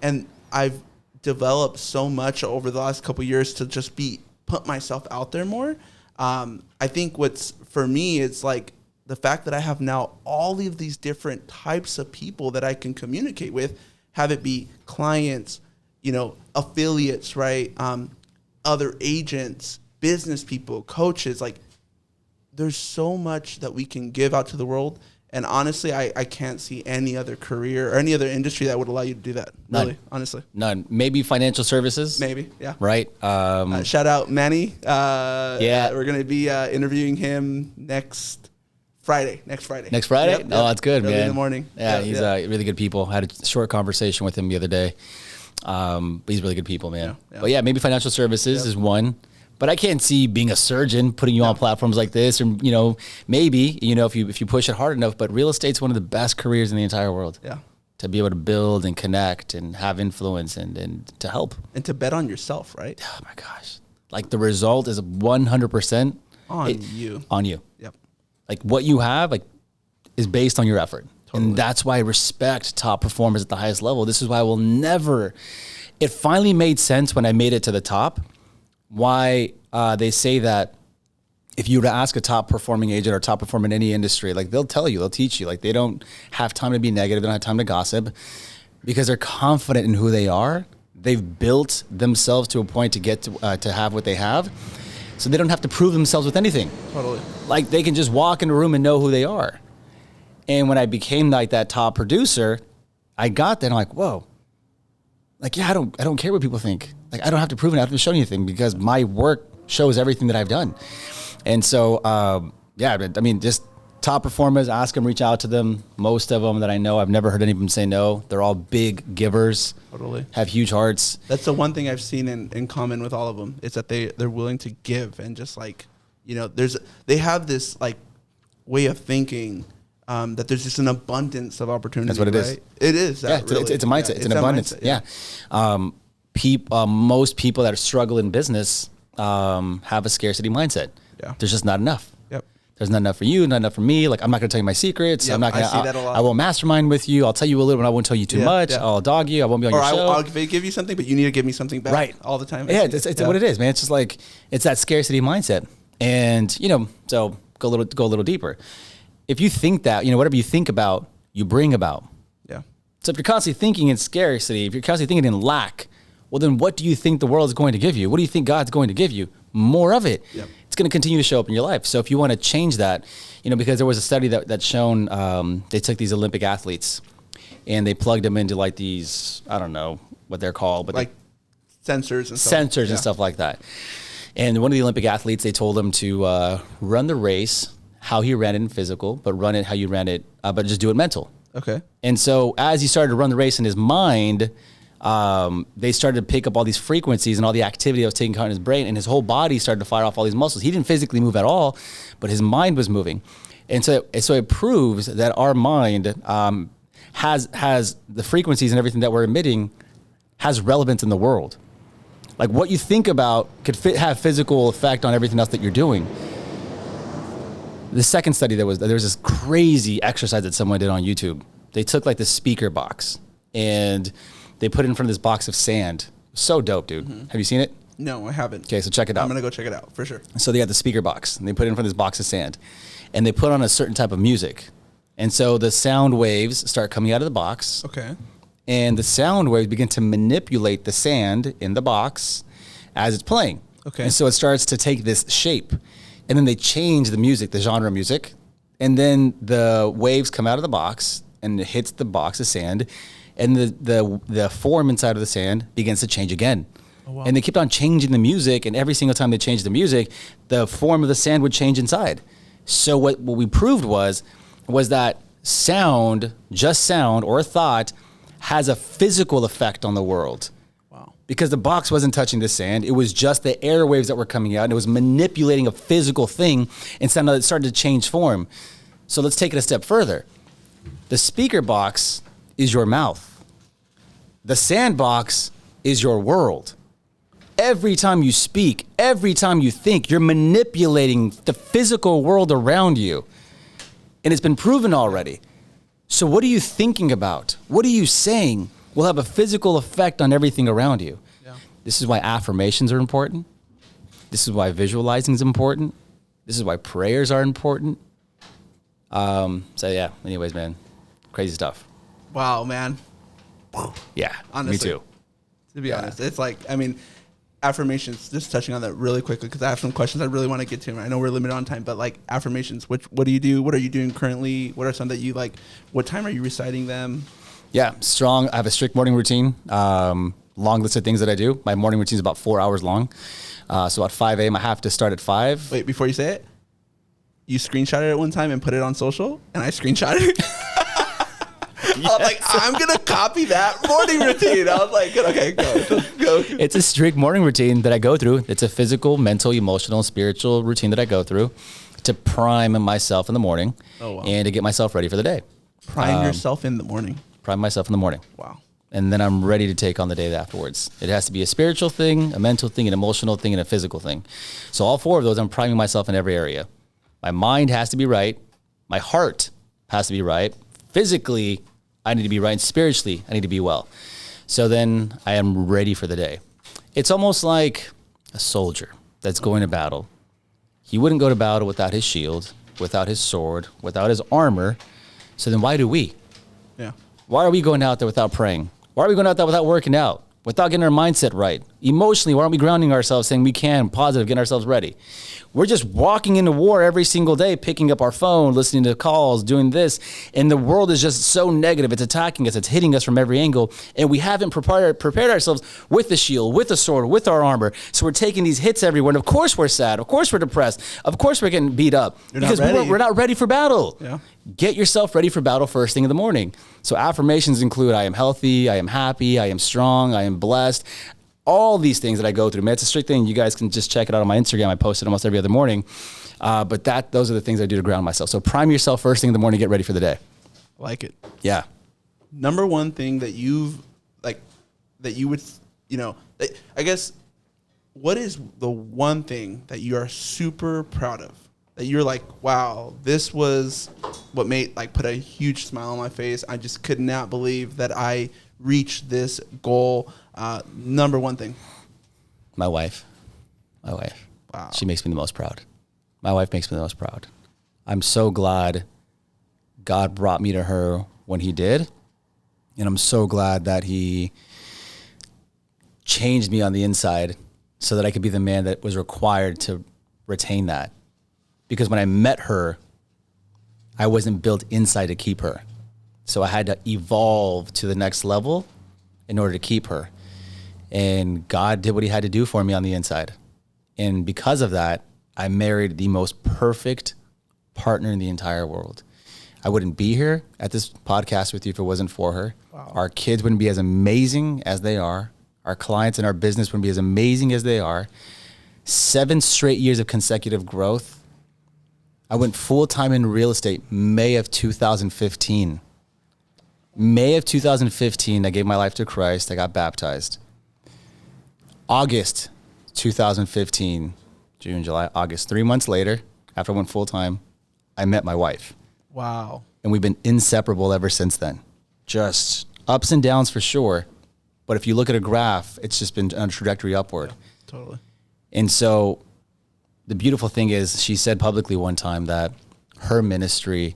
Speaker 1: and I've developed so much over the last couple of years to just put myself out there more. I think what's for me, it's like the fact that I have now all of these different types of people that I can communicate with, have it be clients, you know, affiliates, right? Other agents, business people, coaches. Like, there's so much that we can give out to the world. And honestly, I can't see any other career or any other industry that would allow you to do that.
Speaker 2: None.
Speaker 1: Really, honestly.
Speaker 2: None. Maybe financial services.
Speaker 1: Maybe, yeah.
Speaker 2: Right.
Speaker 1: Shout out Manny.
Speaker 2: Yeah.
Speaker 1: We're going to be interviewing him next Friday. Next Friday.
Speaker 2: Yep. Oh, that's good,
Speaker 1: Early
Speaker 2: man.
Speaker 1: in the morning.
Speaker 2: Yeah, he's really good people. I had a short conversation with him the other day. But he's really good people, man.
Speaker 1: Yeah.
Speaker 2: But yeah, maybe financial services is one. But I can't see being a surgeon, putting you on platforms like this, or maybe if you push it hard enough. But real estate's one of the best careers in the entire world.
Speaker 1: Yeah.
Speaker 2: To be able to build and connect and have influence and to help.
Speaker 1: And to bet on yourself, right?
Speaker 2: Oh my gosh! Like, the result is 100%
Speaker 1: On you.
Speaker 2: On you.
Speaker 1: Yep.
Speaker 2: Like, what you have is based on your effort.
Speaker 1: Totally.
Speaker 2: And that's why I respect top performers at the highest level. This is why I will never. It finally made sense when I made it to the top. Why they say that if you were to ask a top performing agent or top performer in any industry, like, they'll tell you, they'll teach you, like, they don't have time to be negative, they don't have time to gossip, because they're confident in who they are. They've built themselves to a point to get to have what they have, so they don't have to prove themselves with anything.
Speaker 1: Totally.
Speaker 2: Like, they can just walk in a room and know who they are. And when I became like that top producer, I got there and I'm like, whoa. Like, yeah, I don't care what people think. Like, I don't have to prove it. I don't have to show anything, because my work shows everything that I've done. And so, just top performers, ask them, reach out to them. Most of them that I know, I've never heard any of them say no. They're all big givers.
Speaker 1: Totally.
Speaker 2: Have huge hearts.
Speaker 1: That's the one thing I've seen in common with all of them. Is that they're willing to give, and just like, they have this like way of thinking that there's just an abundance of opportunity.
Speaker 2: That's what it is.
Speaker 1: It is.
Speaker 2: It's a mindset. It's an abundance. Mindset, most people that struggle in business have a scarcity mindset.
Speaker 1: Yeah.
Speaker 2: There's just not enough.
Speaker 1: Yep.
Speaker 2: There's not enough for you, not enough for me. Like, I'm not going to tell you my secrets.
Speaker 1: Yep,
Speaker 2: I'm not going
Speaker 1: I see that a lot.
Speaker 2: I won't mastermind with you. I'll tell you a little, but I won't tell you too much.
Speaker 1: Yeah.
Speaker 2: I'll dog you. I won't be on your show.
Speaker 1: I'll give you something, but you need to give me something back.
Speaker 2: Right.
Speaker 1: All the time.
Speaker 2: Yeah, it's what it is, man. It's just like, it's that scarcity mindset. And, so go a little deeper. If you think that, whatever you think about, you bring about.
Speaker 1: Yeah.
Speaker 2: So if you're constantly thinking in scarcity, if you're constantly thinking in lack, well, then what do you think the world is going to give you? What do you think God's going to give you? More of it.
Speaker 1: Yep.
Speaker 2: It's going to continue to show up in your life. So if you want to change that, because there was a study that shown, they took these Olympic athletes and they plugged them into like these, I don't know what they're called, but
Speaker 1: like sensors and
Speaker 2: stuff like that. And one of the Olympic athletes, they told him to run the race how he ran it in physical, but run it how you ran it, but just do it mental.
Speaker 1: Okay.
Speaker 2: And so as he started to run the race in his mind, they started to pick up all these frequencies and all the activity that was taking part in his brain, and his whole body started to fire off all these muscles. He didn't physically move at all, but his mind was moving. And so it proves that our mind has the frequencies and everything that we're emitting has relevance in the world. Like what you think about could have physical effect on everything else that you're doing. The second study there was this crazy exercise that someone did on YouTube. They took like this speaker box and they put it in front of this box of sand. So dope, dude. Mm-hmm. Have you seen it?
Speaker 1: No, I haven't.
Speaker 2: Okay, so check it out.
Speaker 1: I'm going to go check it out for sure.
Speaker 2: So they got the speaker box and they put it in front of this box of sand and they put on a certain type of music. And so the sound waves start coming out of the box.
Speaker 1: Okay.
Speaker 2: And the sound waves begin to manipulate the sand in the box as it's playing.
Speaker 1: Okay.
Speaker 2: And so it starts to take this shape. And then they change the music, the genre of music. And then the waves come out of the box and it hits the box of sand. And the form inside of the sand begins to change again. Oh, wow. And they kept on changing the music. And every single time they changed the music, the form of the sand would change inside. So what we proved was that sound, just sound or thought, has a physical effect on the world.
Speaker 1: Wow. Because
Speaker 2: the box wasn't touching the sand. It was just the airwaves that were coming out, and it was manipulating a physical thing, and so it started to change form. So let's take it a step further. The speaker box is your mouth. The sandbox is your world. Every time you speak, every time you think, you're manipulating the physical world around you. And it's been proven already. So what are you thinking about? What are you saying will have a physical effect on everything around you? Yeah. This is why affirmations are important. This is why visualizing is important. This is why prayers are important. Anyways, man, crazy stuff.
Speaker 1: Wow, man.
Speaker 2: Yeah,
Speaker 1: honestly,
Speaker 2: me too.
Speaker 1: To be honest, it's like, affirmations, just touching on that really quickly, because I have some questions I really want to get to. I know we're limited on time, but like affirmations, what do you do? What are you doing currently? What are some that you like? What time are you reciting them?
Speaker 2: Yeah, strong. I have a strict morning routine. Long list of things that I do. My morning routine is about 4 hours long. So at 5 a.m. I have to start at 5.
Speaker 1: Wait, before you say it, you screenshotted it one time and put it on social, and I screenshotted it. Yes. I was like, I'm going to copy that morning routine. I was like, okay, go.
Speaker 2: It's a strict morning routine that I go through. It's a physical, mental, emotional, spiritual routine that I go through to prime myself in the morning and to get myself ready for the day.
Speaker 1: Prime yourself in the morning.
Speaker 2: Prime myself in the morning.
Speaker 1: Wow.
Speaker 2: And then I'm ready to take on the day afterwards. It has to be a spiritual thing, a mental thing, an emotional thing, and a physical thing. So all 4 of those, I'm priming myself in every area. My mind has to be right. My heart has to be right. Physically, I need to be right. And spiritually, I need to be well. So then I am ready for the day. It's almost like a soldier that's going to battle. He wouldn't go to battle without his shield, without his sword, without his armor. So then why do we?
Speaker 1: Yeah.
Speaker 2: Why are we going out there without praying? Why are we going out there without working out, without getting our mindset right? Emotionally, why aren't we grounding ourselves, saying we can, positive, getting ourselves ready? We're just walking into war every single day, picking up our phone, listening to calls, doing this. And the world is just so negative. It's attacking us. It's hitting us from every angle. And we haven't prepared ourselves with the shield, with the sword, with our armor. So we're taking these hits everywhere. And of course we're sad. Of course we're depressed. Of course we're getting beat up. Because we're not ready for battle.
Speaker 1: Yeah.
Speaker 2: Get yourself ready for battle first thing in the morning. So affirmations include, I am healthy, I am happy, I am strong, I am blessed. All these things that I go through, man, it's a strict thing. You guys can just check it out on my Instagram. I post it almost every other morning. But those are the things I do to ground myself. So prime yourself first thing in the morning, get ready for the day.
Speaker 1: Like it.
Speaker 2: Yeah.
Speaker 1: Number one thing that you would, I guess, what is the one thing that you are super proud of? That you're like, wow, this was what put a huge smile on my face. I just could not believe that I reached this goal. Number one thing.
Speaker 2: My wife. Wow. She makes me the most proud. My wife makes me the most proud. I'm so glad God brought me to her when he did. And I'm so glad that he changed me on the inside so that I could be the man that was required to retain that. Because when I met her, I wasn't built inside to keep her. So I had to evolve to the next level in order to keep her. And God did what he had to do for me on the inside. And because of that, I married the most perfect partner in the entire world. I wouldn't be here at this podcast with you if it wasn't for her. Wow. Our kids wouldn't be as amazing as they are. Our clients and our business wouldn't be as amazing as they are. 7 straight years of consecutive growth. I went full-time in real estate May of 2015. May of 2015, I gave my life to Christ. I got baptized. August 2015, June, July, August, 3 months later, after I went full-time, I met my wife.
Speaker 1: Wow.
Speaker 2: And we've been inseparable ever since then. Just ups and downs for sure. But if you look at a graph, it's just been on a trajectory upward.
Speaker 1: Yeah, totally.
Speaker 2: And so the beautiful thing is she said publicly one time that her ministry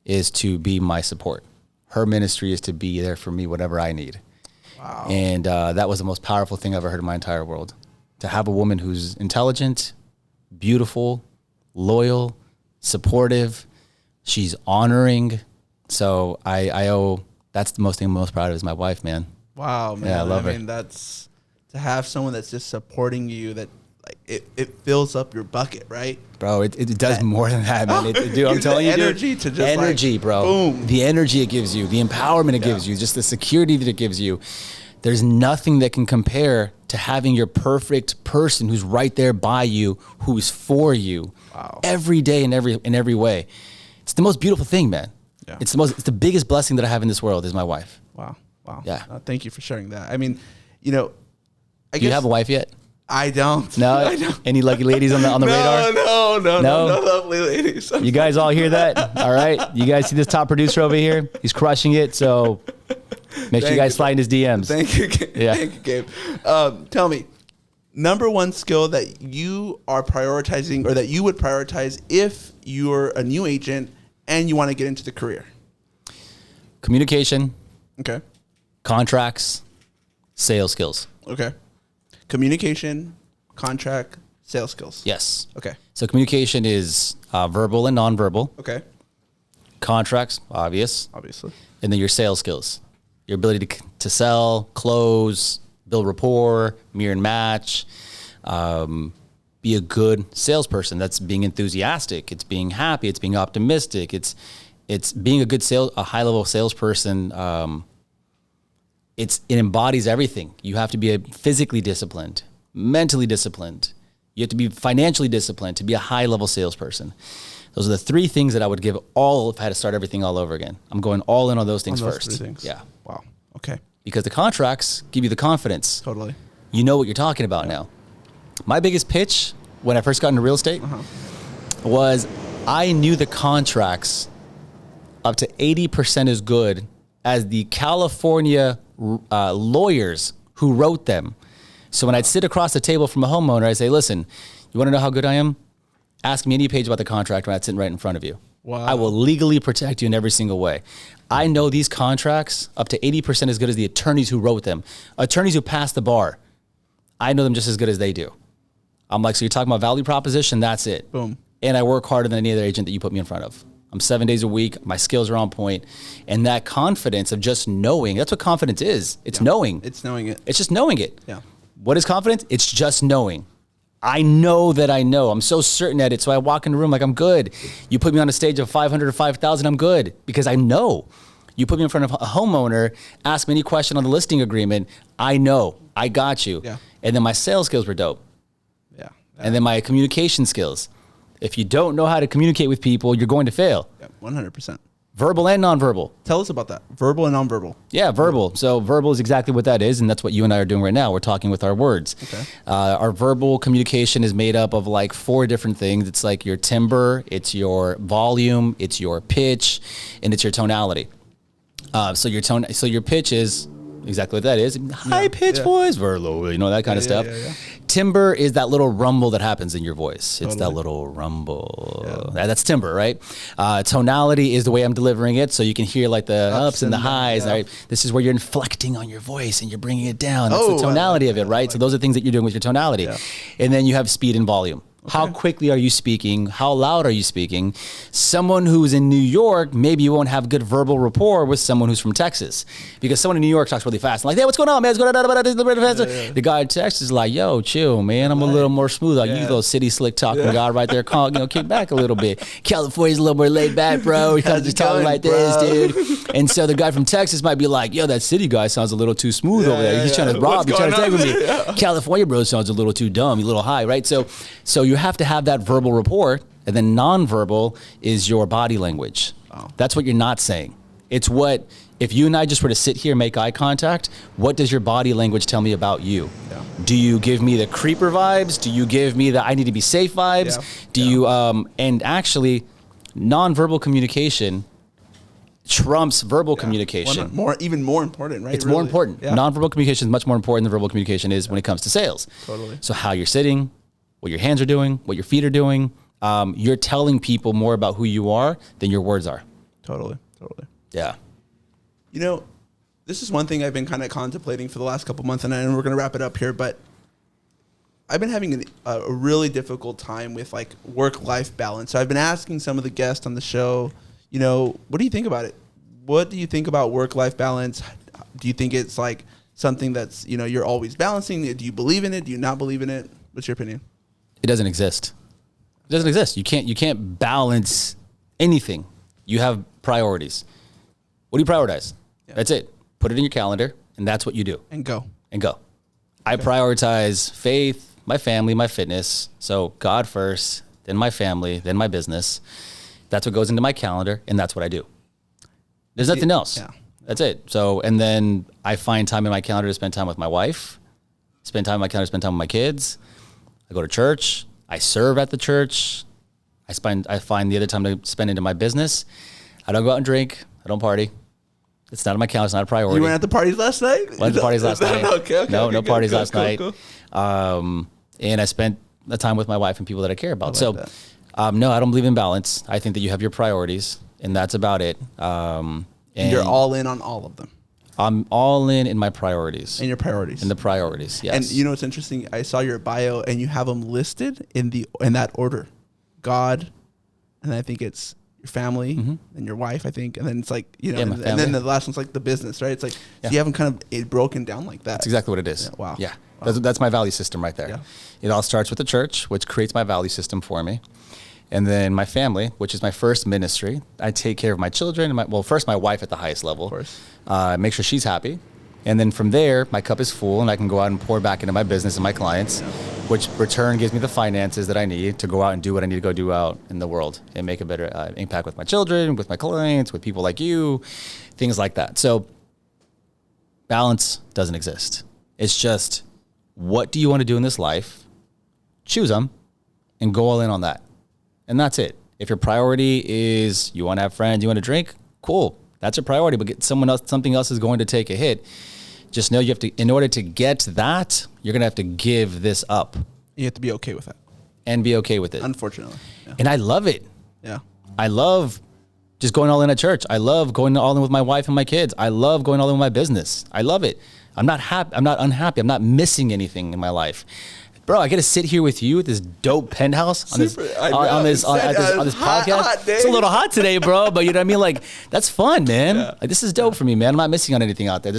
Speaker 2: is to be my support. Her ministry is to be there for me, whatever I need.
Speaker 1: Wow.
Speaker 2: And that was the most powerful thing I've ever heard in my entire world. To have a woman who's intelligent, beautiful, loyal, supportive, she's honoring. So I owe, that's the most thing I'm most proud of is my wife, man.
Speaker 1: Wow, man.
Speaker 2: Yeah, I love her.
Speaker 1: I mean, that's, to have someone that's just supporting you, that like it fills up your bucket, right?
Speaker 2: Bro, it does more than that, man. Dude, I'm telling you,
Speaker 1: energy to just
Speaker 2: energy, bro.
Speaker 1: Boom.
Speaker 2: The energy it gives you, the empowerment it gives you, just the security that it gives you. There's nothing that can compare to having your perfect person who's right there by you, who's for you every day in every way. It's the most beautiful thing, man. Yeah. It's the biggest blessing that I have in this world is my wife.
Speaker 1: Wow.
Speaker 2: Yeah.
Speaker 1: Thank you for sharing that. I mean, I
Speaker 2: guess. Do you have a wife yet?
Speaker 1: I don't.
Speaker 2: No?
Speaker 1: I don't.
Speaker 2: Any lucky ladies on the radar?
Speaker 1: No lovely ladies.
Speaker 2: You guys all hear that? All right. You guys see this top producer over here? He's crushing it. So make sure you guys slide in his DMs.
Speaker 1: Thank you. Yeah. Thank you, Gabe. Tell me, number one skill that you are prioritizing or that you would prioritize if you're a new agent and you want to get into the career.
Speaker 2: Communication.
Speaker 1: Okay.
Speaker 2: Contracts. Sales skills.
Speaker 1: Okay. Communication, contract, sales skills.
Speaker 2: Yes.
Speaker 1: Okay.
Speaker 2: So communication is verbal and nonverbal.
Speaker 1: Okay.
Speaker 2: Contracts, obviously. And then your sales skills, your ability to sell, close, build rapport, mirror and match, be a good salesperson. That's being enthusiastic. It's being happy. It's being optimistic. It's being a high level salesperson. It embodies everything. You have to be physically disciplined, mentally disciplined. You have to be financially disciplined to be a high-level salesperson. Those are the 3 things that I would give all if I had to start everything all over again. I'm going all in on those things first.
Speaker 1: 3 things.
Speaker 2: Yeah.
Speaker 1: Wow. Okay.
Speaker 2: Because the contracts give you the confidence.
Speaker 1: Totally.
Speaker 2: You know what you're talking about now. My biggest pitch when I first got into real estate was I knew the contracts up to 80% as good as the California lawyers who wrote them. So when I'd sit across the table from a homeowner, I'd say, listen, you want to know how good I am? Ask me any page about the contract when I'm sitting right in front of you.
Speaker 1: Wow.
Speaker 2: I will legally protect you in every single way. I know these contracts up to 80% as good as the attorneys who wrote them. Attorneys who passed the bar. I know them just as good as they do. I'm like, so you're talking about value proposition? That's it.
Speaker 1: Boom.
Speaker 2: And I work harder than any other agent that you put me in front of. I'm 7 days a week. My skills are on point. And that confidence of just knowing, that's what confidence is. It's knowing.
Speaker 1: It's knowing it.
Speaker 2: It's just knowing it.
Speaker 1: Yeah.
Speaker 2: What is confidence? It's just knowing. I know that I know. I'm so certain at it. So I walk in the room like I'm good. You put me on a stage of 500 or 5,000, I'm good because I know. You put me in front of a homeowner, ask me any question on the listing agreement. I know. I got you.
Speaker 1: Yeah.
Speaker 2: And then my sales skills were dope.
Speaker 1: Yeah.
Speaker 2: And then my communication skills. If you don't know how to communicate with people, you're going to fail.
Speaker 1: Yeah. 100%.
Speaker 2: Verbal and nonverbal.
Speaker 1: Tell us about that. Verbal and nonverbal.
Speaker 2: Yeah, verbal. So verbal is exactly what that is, and that's what you and I are doing right now. We're talking with our words.
Speaker 1: Okay.
Speaker 2: Our verbal communication is made up of like 4 different things. It's like your timbre, it's your volume, it's your pitch, and it's your tonality. So your pitch is exactly what that is. High pitch voice, low, that kind of stuff.
Speaker 1: Yeah.
Speaker 2: Timbre is that little rumble that happens in your voice. It's that little rumble. Yeah. That's timbre, right? Tonality is the way I'm delivering it, so you can hear like the ups and the highs. Yeah. Right? This is where you're inflecting on your voice and you're bringing it down. That's the tonality of it, right? So those are things that you're doing with your tonality. Yeah. And then you have speed and volume. Okay. How quickly are you speaking? How loud are you speaking? Someone who's in New York, maybe you won't have good verbal rapport with someone who's from Texas. Because someone in New York talks really fast. Like, hey, what's going on, man? The guy in Texas is like, yo, chill, man. I'm a little more smooth. Like, you little city slick talking guy right there. Kick back a little bit. California's a little more laid back, bro. He's kind of just talking like this, dude. And so the guy from Texas might be like, yo, that city guy sounds a little too smooth over there. He's trying to rob. He's trying to take with me. Yeah. California, bro, sounds a little too dumb. He's a little high, right? So you have to have that verbal rapport, and then nonverbal is your body language. Oh. That's what you're not saying. It's what, if you and I just were to sit here and make eye contact, what does your body language tell me about you? Yeah. Do you give me the creeper vibes? Do you give me the I need to be safe vibes? Yeah. Do you, and actually, nonverbal communication trumps verbal communication.
Speaker 1: Even more important, right?
Speaker 2: It's more important. Yeah. Nonverbal communication is much more important than verbal communication is when it comes to sales.
Speaker 1: Totally.
Speaker 2: So how you're sitting, what your hands are doing, what your feet are doing, you're telling people more about who you are than your words are.
Speaker 1: Totally.
Speaker 2: Yeah.
Speaker 1: This is one thing I've been kind of contemplating for the last couple months, and we're going to wrap it up here, but I've been having a really difficult time with like work-life balance. So I've been asking some of the guests on the show, what do you think about it? What do you think about work-life balance? Do you think it's like something that's, you're always balancing? Do you believe in it? Do you not believe in it? What's your opinion?
Speaker 2: It doesn't exist. It doesn't exist. You can't balance anything. You have priorities. What do you prioritize? Yeah. That's it. Put it in your calendar, and that's what you do.
Speaker 1: And go.
Speaker 2: Okay. I prioritize faith, my family, my fitness. So God first, then my family, then my business. That's what goes into my calendar, and that's what I do. There's nothing else. Yeah. That's it. So, and then I find time in my calendar to spend time with my wife, spend time in my calendar to spend time with my kids. I go to church. I serve at the church. I find the other time to spend into my business. I don't go out and drink. I don't party. It's not on my calendar. It's not a priority.
Speaker 1: You went at the parties last night?
Speaker 2: Went to the parties last night.
Speaker 1: Okay,
Speaker 2: no parties last night. And I spent the time with my wife and people that I care about. No, I don't believe in balance. I think that you have your priorities, and that's about it. And
Speaker 1: you're all in on all of them.
Speaker 2: I'm all in my priorities.
Speaker 1: In your priorities.
Speaker 2: In the priorities, yes.
Speaker 1: And it's interesting. I saw your bio, and you have them listed in that order: God, and I think it's your family and your wife. I think, and then it's like and then the last one's like the business, right? It's like so you have them kind of broken down like that.
Speaker 2: That's exactly what it is.
Speaker 1: Yeah, wow.
Speaker 2: Yeah, that's my value system right there. Yeah. It all starts with the church, which creates my value system for me. And then my family, which is my first ministry. I take care of my children. And first my wife at the highest level. Of course. Make sure she's happy. And then from there, my cup is full and I can go out and pour back into my business and my clients, which return gives me the finances that I need to go out and do what I need to go do out in the world and make a better impact with my children, with my clients, with people like you, things like that. So balance doesn't exist. It's just, what do you want to do in this life? Choose them and go all in on that. And that's it. If your priority is you want to have friends, you want to drink, cool. That's your priority, but something else is going to take a hit. Just know you have to, in order to get that, you're going to have to give this up.
Speaker 1: You have to be okay with that.
Speaker 2: And be okay with it.
Speaker 1: Unfortunately. Yeah.
Speaker 2: And I love it.
Speaker 1: Yeah.
Speaker 2: I love just going all in at church. I love going all in with my wife and my kids. I love going all in with my business. I love it. I'm not happy. I'm not unhappy. I'm not missing anything in my life. Bro, I get to sit here with you at this dope penthouse on this podcast.
Speaker 1: Hot
Speaker 2: it's a little hot today, bro, but you know what I mean? Like, that's fun, man.
Speaker 1: Yeah.
Speaker 2: Like, this is dope for me, man. I'm not missing on anything out there.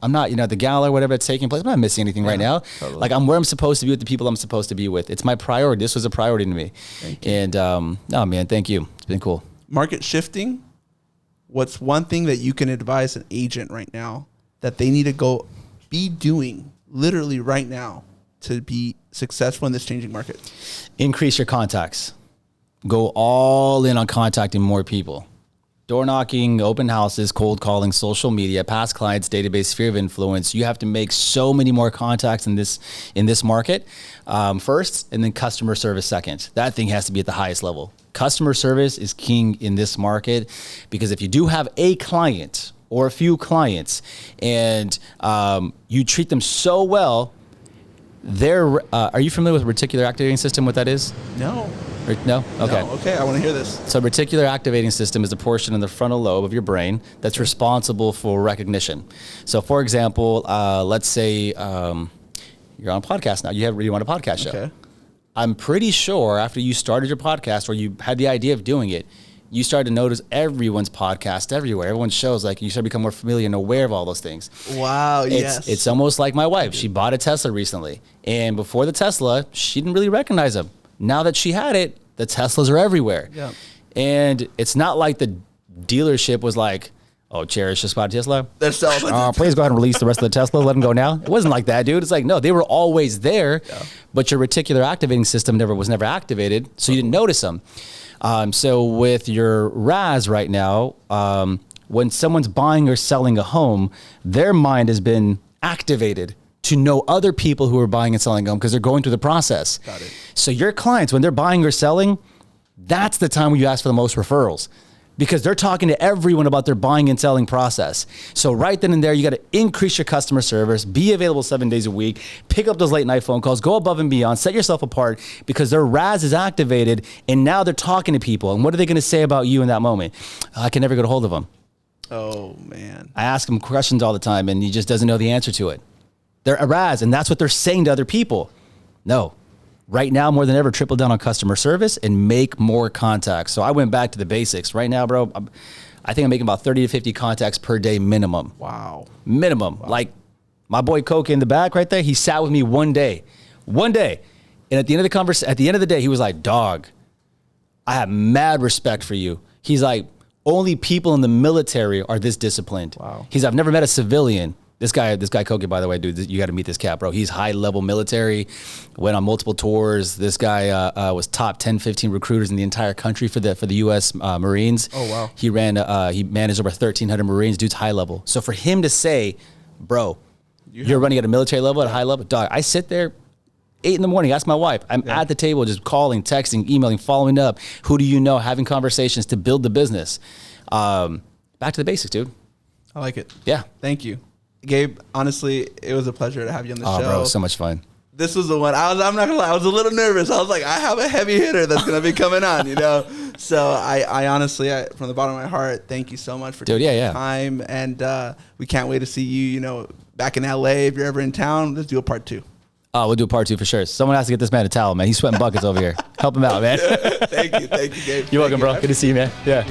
Speaker 2: I'm not, at the gala or whatever that's taking place. I'm not missing anything right now.
Speaker 1: Totally.
Speaker 2: Like, I'm where I'm supposed to be with the people I'm supposed to be with. It's my priority. This was a priority to me.
Speaker 1: Thank you.
Speaker 2: And, no, man, thank you. It's been cool.
Speaker 1: Market shifting. What's one thing that you can advise an agent right now that they need to go be doing literally right now to be successful in this changing market?
Speaker 2: Increase your contacts. Go all in on contacting more people. Door knocking, open houses, cold calling, social media, past clients, database, sphere of influence. You have to make so many more contacts in this market first, and then customer service second. That thing has to be at the highest level. Customer service is king in this market, because if you do have a client or a few clients and you treat them so well, are you familiar with reticular activating system, what that is?
Speaker 1: No.
Speaker 2: No? Okay.
Speaker 1: No. Okay, I want to hear this.
Speaker 2: So reticular activating system is a portion in the frontal lobe of your brain that's responsible for recognition. So for example, let's say you're on a podcast now. You want a podcast show.
Speaker 1: Okay.
Speaker 2: I'm pretty sure after you started your podcast, or you had the idea of doing it, you started to notice everyone's podcast everywhere. Everyone's shows, like you start to become more familiar and aware of all those things.
Speaker 1: Wow, yes.
Speaker 2: It's almost like my wife. She bought a Tesla recently. And before the Tesla, she didn't really recognize them. Now that she had it, the Teslas are everywhere.
Speaker 1: Yeah.
Speaker 2: And it's not like the dealership was like, oh, Cherish just bought a Tesla.
Speaker 1: They're selling
Speaker 2: Please go ahead and release the rest of the Tesla. Let them go now. It wasn't like that, dude. It's like, no, they were always there, but your reticular activating system was never activated, so you didn't notice them. So with your RAS right now, when someone's buying or selling a home, their mind has been activated to know other people who are buying and selling a home because they're going through the process.
Speaker 1: Got it.
Speaker 2: So your clients, when they're buying or selling, that's the time when you ask for the most referrals, because they're talking to everyone about their buying and selling process. So right then and there, you got to increase your customer service, be available 7 days a week, pick up those late night phone calls, go above and beyond, set yourself apart, because their RAS is activated and now they're talking to people. And what are they going to say about you in that moment? I can never get a hold of them.
Speaker 1: Oh, man.
Speaker 2: I ask him questions all the time and he just doesn't know the answer to it. They're a RAS, and that's what they're saying to other people. No. Right now, more than ever, triple down on customer service and make more contacts. So I went back to the basics. Right now, bro, I think I'm making about 30 to 50 contacts per day minimum.
Speaker 1: Wow.
Speaker 2: Minimum. Wow. Like my boy Coke in the back right there, he sat with me one day. And at the end of the day, he was like, dog, I have mad respect for you. He's like, only people in the military are this disciplined.
Speaker 1: Wow.
Speaker 2: I've never met a civilian. This guy Koke, by the way, dude, you got to meet this cat, bro. He's high level military, went on multiple tours. This guy was top 10, 15 recruiters in the entire country for the U.S. Marines.
Speaker 1: Oh, wow.
Speaker 2: He managed over 1,300 Marines. Dude's high level. So for him to say, bro, you're running at a military level, at a high level, dog, I sit there 8 a.m, ask my wife. I'm at the table just calling, texting, emailing, following up. Who do you know? Having conversations to build the business. Back to the basics, dude.
Speaker 1: I like it.
Speaker 2: Yeah.
Speaker 1: Thank you. Gabe, honestly, it was a pleasure to have you on the show.
Speaker 2: Oh, bro, so much fun.
Speaker 1: This was the one. I'm not gonna lie, I was a little nervous. I was like, I have a heavy hitter that's gonna be coming on, you know. So I honestly, from the bottom of my heart, thank you so much for taking the time, and we can't wait to see you, you know, back in LA. If you're ever in town, let's do a part 2.
Speaker 2: Oh, we'll do a part 2 for sure. Someone has to get this man a towel, man. He's sweating buckets over here. Help him out, man.
Speaker 1: Thank you, Gabe.
Speaker 2: You're welcome, bro. Good to see you, man. Yeah.